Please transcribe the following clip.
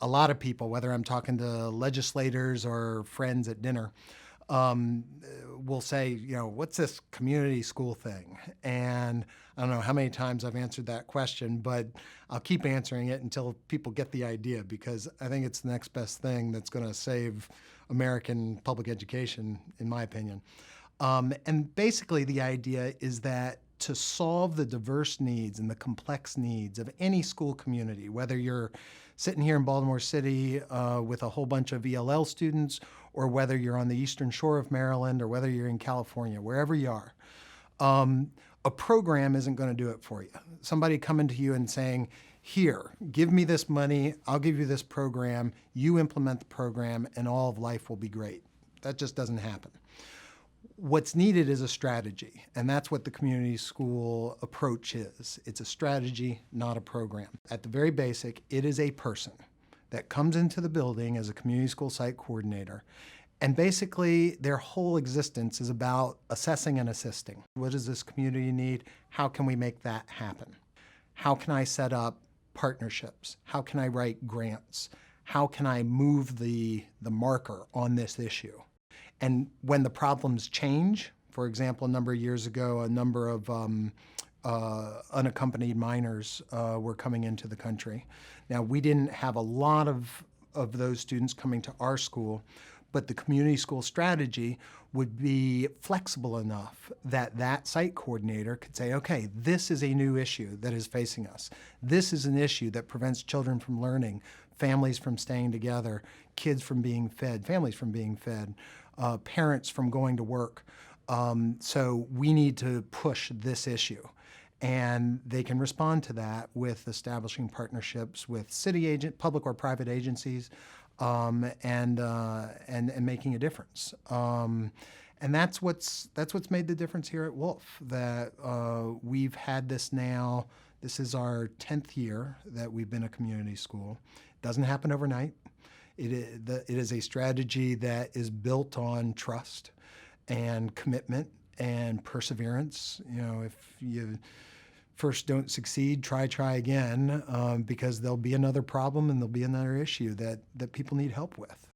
a lot of people, whether I'm talking to legislators or friends at dinner, um, will say, what's this community school thing? And I don't know how many times I've answered that question, but I'll keep answering it until people get the idea, because I think it's the next best thing that's going to save American public education, in my opinion. And basically, the idea is that to solve the diverse needs and the complex needs of any school community, whether you're sitting here in Baltimore City with a whole bunch of ELL students, or whether you're on the eastern shore of Maryland, or whether you're in California, wherever you are, a program isn't going to do it for you. Somebody coming to you and saying, here, give me this money, I'll give you this program, you implement the program, and all of life will be great. That just doesn't happen. What's needed is a strategy, and that's what the community school approach is. It's a strategy, not a program. At the very basic, it is a person that comes into the building as a community school site coordinator, and basically their whole existence is about assessing and assisting. What does this community need? How can we make that happen? How can I set up partnerships? How can I write grants? How can I move the marker on this issue? And when the problems change, for example, a number of years ago, a number of unaccompanied minors were coming into the country. Now, we didn't have a lot of those students coming to our school, but the community school strategy would be flexible enough that that site coordinator could say, okay, this is a new issue that is facing us. This is an issue that prevents children from learning, families from staying together, kids from being fed, families from being fed, parents from going to work. So we need to push this issue. And they can respond to that with establishing partnerships with public or private agencies, and making a difference. And that's what's made the difference here at Wolf. That we've had this now. This is our 10th year that we've been a community school. It doesn't happen overnight. It is a strategy that is built on trust and commitment and perseverance. If you first don't succeed, try again, because there'll be another problem and there'll be another issue that people need help with.